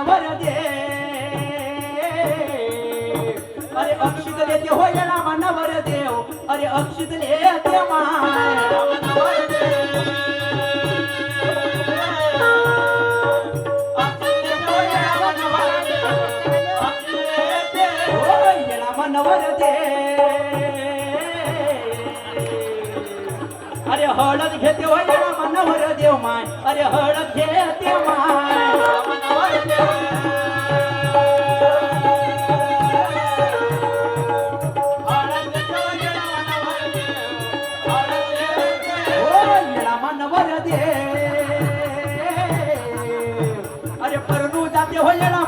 नवर दे अरे अक्षित लेते हो येळा नवर देव अरे अक्षित लेते माय नवर दे अरे हळद घेते हो येळा नवर देव माय अरे हळद घेते माय नवर दे अरे परनू जाते हो येळा